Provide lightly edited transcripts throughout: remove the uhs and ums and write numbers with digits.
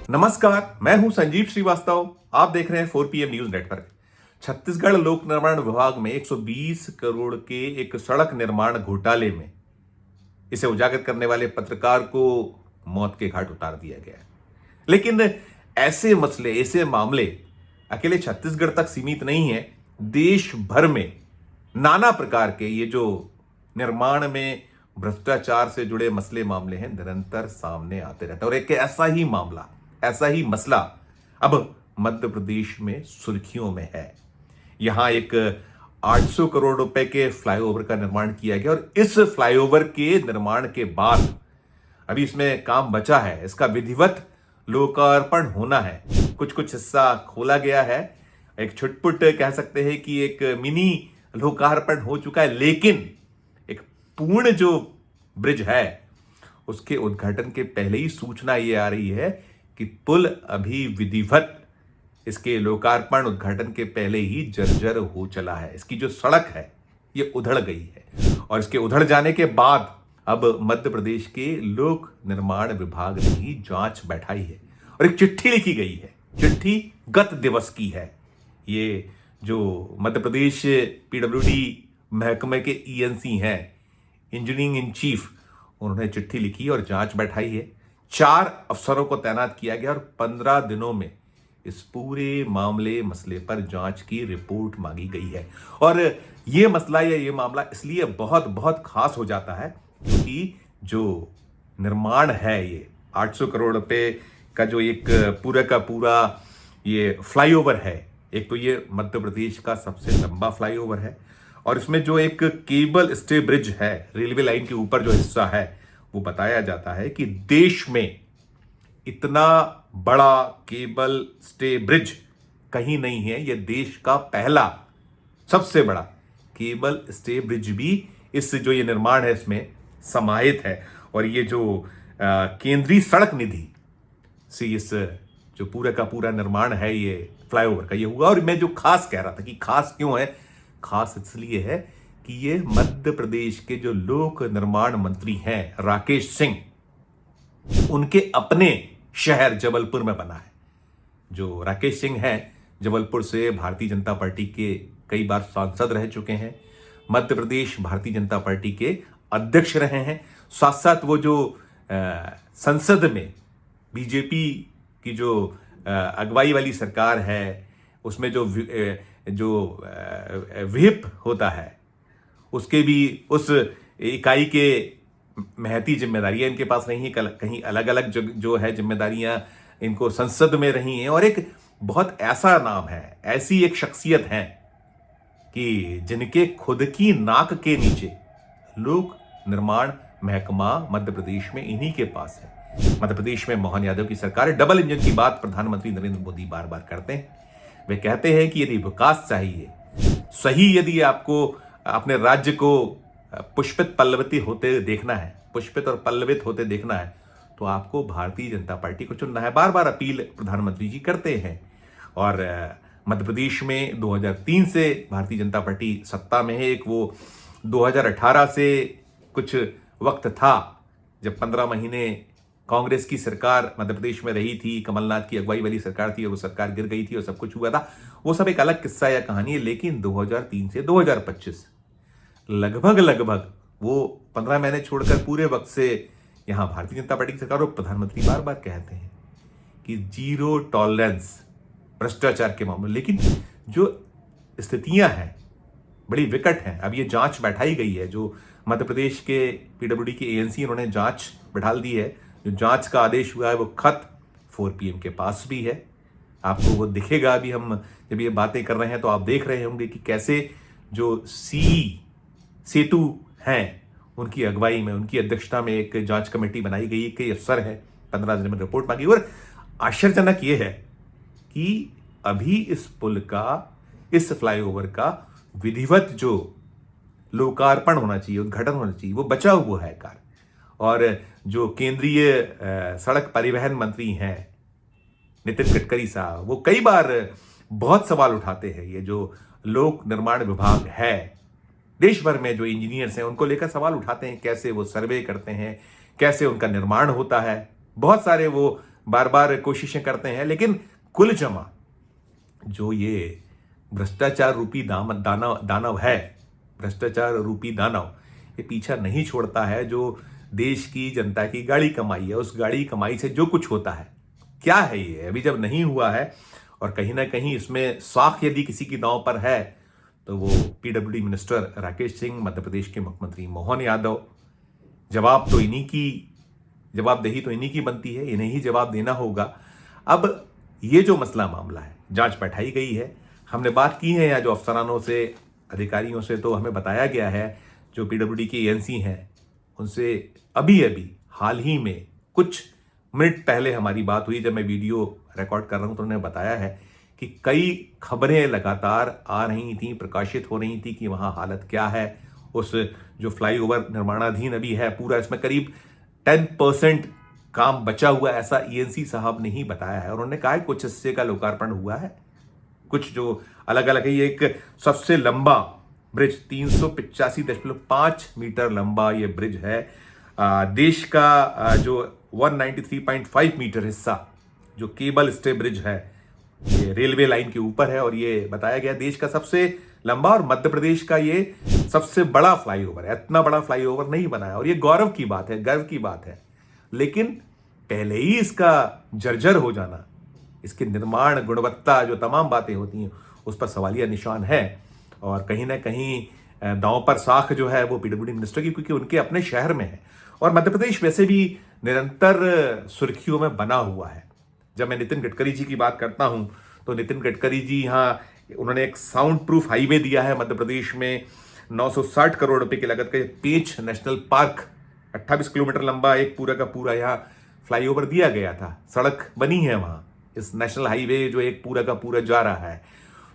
नमस्कार, मैं हूं संजीव श्रीवास्तव। आप देख रहे हैं 4PM न्यूज नेटवर्क। छत्तीसगढ़ लोक निर्माण विभाग में 120 करोड़ के एक सड़क निर्माण घोटाले में इसे उजागर करने वाले पत्रकार को मौत के घाट उतार दिया गया है। लेकिन ऐसे मसले, ऐसे मामले अकेले छत्तीसगढ़ तक सीमित नहीं है। देश भर में नाना प्रकार के ये जो निर्माण में भ्रष्टाचार से जुड़े मसले, मामले हैं, निरंतर सामने आते रहते हैं। और एक ऐसा ही मामला, ऐसा ही मसला अब मध्य प्रदेश में सुर्खियों में है। यहां एक 800 करोड़ रुपए के फ्लाईओवर का निर्माण किया गया और इस फ्लाईओवर के निर्माण के बाद अभी इसमें काम बचा है। इसका विधिवत लोकार्पण होना है। कुछ कुछ हिस्सा खोला गया है। एक छुटपुट कह सकते हैं कि एक मिनी लोकार्पण हो चुका है, लेकिन एक पूर्ण जो ब्रिज है उसके उद्घाटन के पहले ही सूचना ये आ रही है कि पुल अभी विधिवत इसके लोकार्पण उद्घाटन के पहले ही जर्जर हो चला है। इसकी जो सड़क है ये उधड़ गई है और इसके उधड़ जाने के बाद अब मध्य प्रदेश के लोक निर्माण विभाग ने ही जांच बैठाई है और एक चिट्ठी लिखी गई है। चिट्ठी गत दिवस की है। ये जो मध्य प्रदेश पीडब्ल्यूडी महकमे के ईएनसी हैं, इंजीनियरिंग इन चीफ, उन्होंने चिट्ठी लिखी और जांच बैठाई है। 4 अफसरों को तैनात किया गया और 15 दिनों में इस पूरे मसले पर जांच की रिपोर्ट मांगी गई है। और ये मसला या ये मामला इसलिए बहुत बहुत खास हो जाता है क्योंकि जो निर्माण है, ये 800 करोड़ रुपए का जो एक पूरा का पूरा ये फ्लाईओवर है। एक तो ये मध्य प्रदेश का सबसे लंबा फ्लाईओवर है और इसमें जो एक केबल स्टे ब्रिज है, रेलवे लाइन के ऊपर जो हिस्सा है, वो बताया जाता है कि देश में इतना बड़ा केबल स्टे ब्रिज कहीं नहीं है। यह देश का पहला सबसे बड़ा केबल स्टे ब्रिज भी इस जो ये निर्माण है इसमें समाहित है। और ये जो केंद्रीय सड़क निधि से इस जो पूरा का पूरा निर्माण है ये फ्लाईओवर का ये हुआ। और मैं जो खास कह रहा था कि खास क्यों है, खास इसलिए है कि ये मध्य प्रदेश के जो लोक निर्माण मंत्री हैं राकेश सिंह, उनके अपने शहर जबलपुर में बना है। जो राकेश सिंह हैं, जबलपुर से भारतीय जनता पार्टी के कई बार सांसद रह चुके हैं, मध्य प्रदेश भारतीय जनता पार्टी के अध्यक्ष रहे हैं। साथ साथ वो जो संसद में बीजेपी की जो अगुवाई वाली सरकार है, उसमें जो व्हिप होता है, उसके भी उस इकाई के महती जिम्मेदारियां इनके पास नहीं है। कहीं अलग अलग जो है जिम्मेदारियां इनको संसद में रही हैं। और एक बहुत ऐसा नाम है, ऐसी एक शख्सियत है कि जिनके खुद की नाक के नीचे लोक निर्माण महकमा मध्य प्रदेश में इन्हीं के पास है। मध्य प्रदेश में मोहन यादव की सरकार है। डबल इंजन की बात प्रधानमंत्री नरेंद्र मोदी बार बार करते हैं। वे कहते हैं कि यदि विकास चाहिए, सही यदि आपको अपने राज्य को पुष्पित पल्लवित होते देखना है, पुष्पित और पल्लवित होते देखना है, तो आपको भारतीय जनता पार्टी को चुनना है। बार बार अपील प्रधानमंत्री जी करते हैं। और मध्य प्रदेश में 2003 से भारतीय जनता पार्टी सत्ता में है। एक वो 2018 से कुछ वक्त था जब 15 महीने कांग्रेस की सरकार मध्य प्रदेश में रही थी, कमलनाथ की अगुवाई वाली सरकार थी और वो सरकार गिर गई थी और सब कुछ हुआ था। वो सब एक अलग किस्सा या कहानी है। लेकिन 2003 से 2025 लगभग वो 15 महीने छोड़कर पूरे वक्त से यहां भारतीय जनता पार्टी की सरकार और प्रधानमंत्री बार बार कहते हैं कि जीरो टॉलरेंस भ्रष्टाचार के मामले। लेकिन जो स्थितियां हैं बड़ी विकट हैं। अब ये जांच बैठाई गई है। जो मध्य प्रदेश के पीडब्ल्यूडी के एएनसी, उन्होंने जांच बैठाल दी है। जो जांच का आदेश हुआ है वो खत 4PM के पास भी है। आपको वो दिखेगा। अभी हम जब ये बातें कर रहे हैं तो आप देख रहे होंगे कि कैसे जो सेतु हैं, उनकी अगुवाई में, उनकी अध्यक्षता में एक जांच कमेटी बनाई गई है। कई अफसर है, 15 दिन में रिपोर्ट मांगी। और आश्चर्यजनक यह है कि अभी इस पुल का, इस फ्लाईओवर का विधिवत जो लोकार्पण होना चाहिए, उद्घाटन होना चाहिए, वो बचा हुआ है कार्य। और जो केंद्रीय सड़क परिवहन मंत्री हैं नितिन गडकरी साहब, वो कई बार बहुत सवाल उठाते हैं। ये जो लोक निर्माण विभाग है, देश भर में जो इंजीनियर्स हैं उनको लेकर सवाल उठाते हैं, कैसे वो सर्वे करते हैं, कैसे उनका निर्माण होता है। बहुत सारे वो बार बार कोशिशें करते हैं, लेकिन कुल जमा जो ये भ्रष्टाचार रूपी दानव है, भ्रष्टाचार रूपी दानव ये पीछा नहीं छोड़ता है। जो देश की जनता की गाड़ी कमाई है, उस गाड़ी कमाई से जो कुछ होता है, क्या है ये अभी जब नहीं हुआ है, और कहीं ना कहीं इसमें साख यदि किसी की दांव पर है तो वो पीडब्ल्यूडी मिनिस्टर राकेश सिंह, मध्य प्रदेश के मुख्यमंत्री मोहन यादव। जवाबदेही तो इन्हीं की बनती है, इन्हें ही जवाब देना होगा। अब ये जो मसला मामला है, जांच बैठाई गई है, हमने बात की है या जो अफसरानों से, अधिकारियों से, तो हमें बताया गया है जो पीडब्ल्यूडी के एएनसी हैं उनसे अभी हाल ही में कुछ मिनट पहले हमारी बात हुई, जब मैं वीडियो रिकॉर्ड कर रहा हूं तो उन्होंने बताया है कि कई खबरें लगातार आ रही थी, प्रकाशित हो रही थी कि वहां हालत क्या है। उस जो फ्लाईओवर निर्माणाधीन अभी है पूरा, इसमें करीब 10% काम बचा हुआ, ऐसा ईएनसी साहब ने ही बताया है। और उन्होंने कहा है कुछ हिस्से का लोकार्पण हुआ है, कुछ जो अलग अलग है। ये एक सबसे लंबा ब्रिज 385.5 मीटर लंबा ये ब्रिज है। देश का जो 193.5 मीटर हिस्सा जो केबल स्टे ब्रिज है, ये रेलवे लाइन के ऊपर है, और ये बताया गया देश का सबसे लंबा और मध्य प्रदेश का ये सबसे बड़ा फ्लाईओवर है। इतना बड़ा फ्लाईओवर नहीं बना है, और ये गौरव की बात है, गर्व की बात है। लेकिन पहले ही इसका जर्जर हो जाना, इसके निर्माण गुणवत्ता, जो तमाम बातें होती हैं, उस पर सवालिया निशान है। और कहीं ना कहीं दांव पर साख जो है वो पीडब्ल्यूडी मिनिस्टर की, क्योंकि उनके अपने शहर में है। और मध्य प्रदेश वैसे भी निरंतर सुर्खियों में बना हुआ है। जब मैं नितिन गडकरी जी की बात करता हूं तो नितिन गडकरी जी यहाँ, उन्होंने एक साउंड प्रूफ हाईवे दिया है मध्य प्रदेश में, 960 करोड़ रुपए की लागत का पेंच नेशनल पार्क, 28 किलोमीटर लंबा एक पूरा का पूरा यहाँ फ्लाईओवर दिया गया था, सड़क बनी है वहां, इस नेशनल हाईवे जो एक पूरा का पूरा जा रहा है।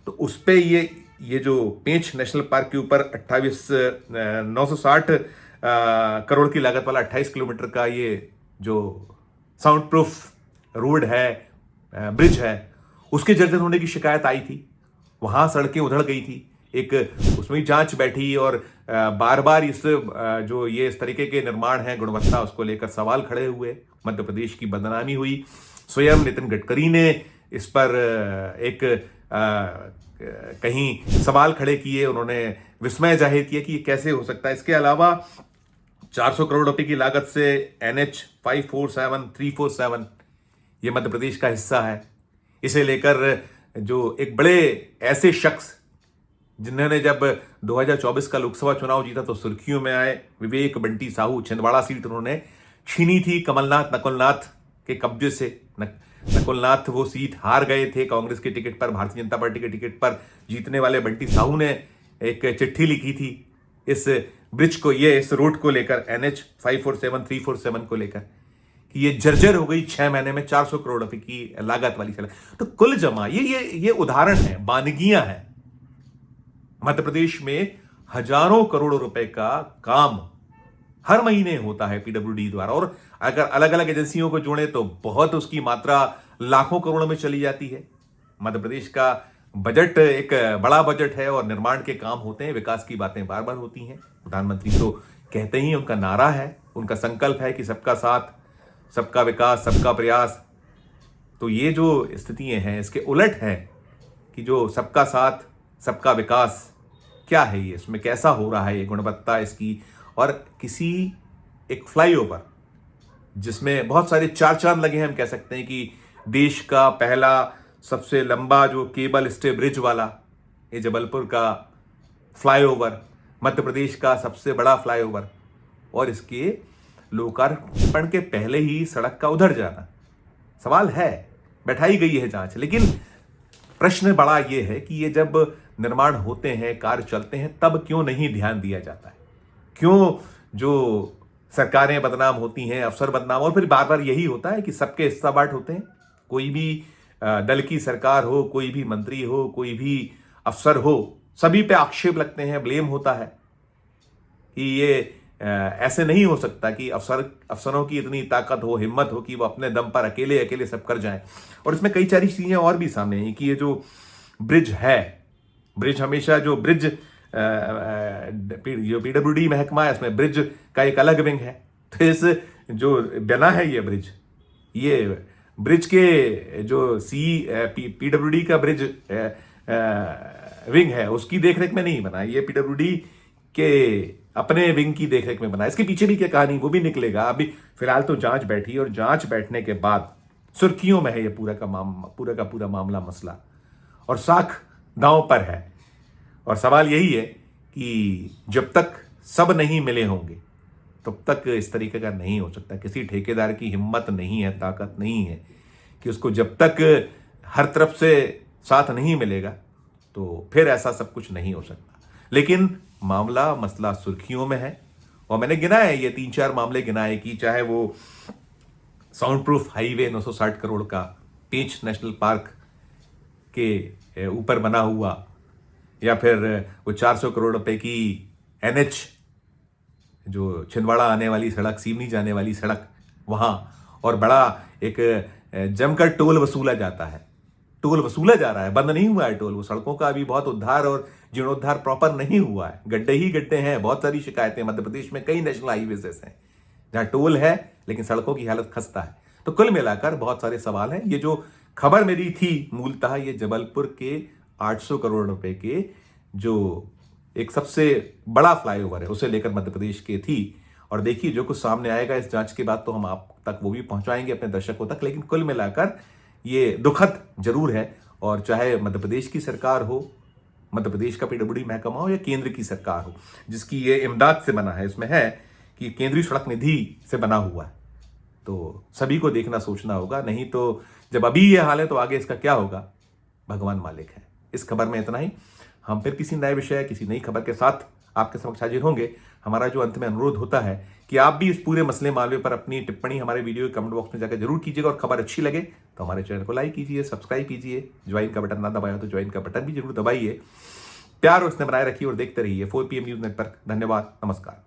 तो उस पे ये जो पेंच नेशनल पार्क के ऊपर 960 करोड़ की लागत वाला 28 किलोमीटर का ये जो साउंड प्रूफ रोड है, ब्रिज है, उसके जर्जर होने की शिकायत आई थी। वहां सड़कें उधड़ गई थी, एक उसमें ही जांच बैठी, और बार बार इस जो ये इस तरीके के निर्माण है, गुणवत्ता, उसको लेकर सवाल खड़े हुए, मध्य प्रदेश की बदनामी हुई। स्वयं नितिन गडकरी ने इस पर एक कहीं सवाल खड़े किए, उन्होंने विस्मय जाहिर किया कि ये कैसे हो सकता है। इसके अलावा 400 करोड़ रुपए की लागत से NH 547 347 ये मध्य प्रदेश का हिस्सा है। इसे लेकर जो एक बड़े ऐसे शख्स जिन्होंने जब 2024 का लोकसभा चुनाव जीता तो सुर्खियों में आए, विवेक बंटी साहू, छिंदवाड़ा सीट उन्होंने छीनी थी कमलनाथ नकुलनाथ के कब्जे से। नकुलनाथ वो सीट हार गए थे कांग्रेस के टिकट पर, भारतीय जनता पार्टी के टिकट पर जीतने वाले बंटी साहू ने एक चिट्ठी लिखी थी इस ब्रिज को, ये इस रोड को लेकर, NH 547 347 को लेकर, कि ये जर्जर हो गई 6 महीने में 400 करोड़ रुपए की लागत वाली सड़क। तो कुल जमा ये उदाहरण है, बानगियां हैं। मध्य प्रदेश में हजारों करोड़ रुपए का काम हर महीने होता है पीडब्ल्यूडी द्वारा, और अगर अलग अलग एजेंसियों को जोड़े तो बहुत उसकी मात्रा लाखों करोड़ों में चली जाती है। मध्य प्रदेश का बजट एक बड़ा बजट है, और निर्माण के काम होते हैं, विकास की बातें बार बार होती हैं। प्रधानमंत्री तो कहते ही, उनका नारा है, उनका संकल्प है कि सबका साथ, सबका विकास, सबका प्रयास। तो ये जो स्थितियां हैं, इसके उलट है कि जो सबका साथ, सबका विकास क्या है, ये इसमें कैसा हो रहा है, ये गुणवत्ता इसकी। और किसी एक फ्लाईओवर जिसमें बहुत सारे चार चांद लगे हैं, हम कह सकते हैं कि देश का पहला सबसे लंबा जो केबल स्टे ब्रिज वाला ये जबलपुर का फ्लाईओवर, मध्य प्रदेश का सबसे बड़ा फ्लाईओवर, और इसके लोकार्पण के पहले ही सड़क का उधड़ जाना। सवाल है, बैठाई गई है जांच, लेकिन प्रश्न बड़ा ये है कि ये जब निर्माण होते हैं, कार्य चलते हैं, तब क्यों नहीं ध्यान दिया जाता है? क्यों जो सरकारें बदनाम होती हैं, अफसर बदनाम, और फिर बार बार यही होता है कि सबके हिस्सा बांट होते हैं। कोई भी दल की सरकार हो, कोई भी मंत्री हो, कोई भी अफसर हो, सभी पे आक्षेप लगते हैं, ब्लेम होता है कि ये ऐसे नहीं हो सकता कि अफसरों की इतनी ताकत हो, हिम्मत हो कि वो अपने दम पर अकेले अकेले सब कर जाएं। और इसमें कई सारी चीजें और भी सामने आई कि ये जो ब्रिज है, ब्रिज हमेशा जो ब्रिज जो पीडब्ल्यूडी महकमा है, इसमें ब्रिज का एक अलग विंग है। तो इस जो बना है ये ब्रिज, ये ब्रिज के जो पीडब्ल्यूडी का ब्रिज विंग है उसकी देखरेख में नहीं बना, ये पीडब्ल्यूडी के अपने विंग की देखरेख में बना। इसके पीछे भी क्या कहानी वो भी निकलेगा। अभी फिलहाल तो जांच बैठी और जांच बैठने के बाद सुर्खियों में है ये पूरा का पूरा मामला मसला, और साख दांव पर है। और सवाल यही है कि जब तक सब नहीं मिले होंगे तब तक इस तरीके का नहीं हो सकता। किसी ठेकेदार की हिम्मत नहीं है, ताकत नहीं है कि उसको जब तक हर तरफ से साथ नहीं मिलेगा तो फिर ऐसा सब कुछ नहीं हो सकता। लेकिन मामला मसला सुर्खियों में है, और मैंने गिना है ये 3-4 मामले गिनाए कि चाहे वो साउंड प्रूफ हाईवे 960 करोड़ का पेंच नेशनल पार्क के ऊपर बना हुआ, या फिर वो 400 करोड़ रुपए की NH जो छिंदवाड़ा आने वाली सड़क, सीवनी जाने वाली सड़क वहाँ, और बड़ा एक जमकर टोल वसूला जाता है, टोल वसूला जा रहा है, बंद नहीं हुआ है टोल। वो सड़कों का अभी बहुत उद्धार और जीर्णोद्धार प्रॉपर नहीं हुआ है, गड्ढे ही गड्ढे हैं। बहुत सारी शिकायतें मध्य प्रदेश में कई नेशनल हाईवेज हैं जहाँ टोल है लेकिन सड़कों की हालत खस्ता है। तो कुल मिलाकर बहुत सारे सवाल हैं। ये जो खबर मेरी थी मूलतः ये जबलपुर के 800 करोड़ रुपए के जो एक सबसे बड़ा फ्लाईओवर है उसे लेकर मध्य प्रदेश के थी। और देखिए जो कुछ सामने आएगा इस जांच के बाद तो हम आप तक वो भी पहुंचाएंगे अपने दर्शकों तक। लेकिन कुल मिलाकर ये दुखद जरूर है, और चाहे मध्य प्रदेश की सरकार हो, मध्य प्रदेश का पीडब्ल्यूडी महकमा हो, या केंद्र की सरकार हो जिसकी ये इमदाद से बना है, इसमें है कि केंद्रीय सड़क निधि से बना हुआ है, तो सभी को देखना सोचना होगा। नहीं तो जब अभी ये हाल है तो आगे इसका क्या होगा भगवान मालिक है। इस खबर में इतना ही। हम फिर किसी नए विषय, किसी नई खबर के साथ आपके समक्ष हाजिर होंगे। हमारा जो अंत में अनुरोध होता है कि आप भी इस पूरे मसले मामले पर अपनी टिप्पणी हमारे वीडियो के कमेंट बॉक्स में जाकर जरूर कीजिएगा, और खबर अच्छी लगे तो हमारे चैनल को लाइक कीजिए, सब्सक्राइब कीजिए, ज्वाइन का बटन ना दबाया तो ज्वाइन का बटन भी जरूर दबाइए। प्यार और स्नेह बनाए रखिए और देखते रहिए 4PM न्यूज नेटवर्क। धन्यवाद, नमस्कार।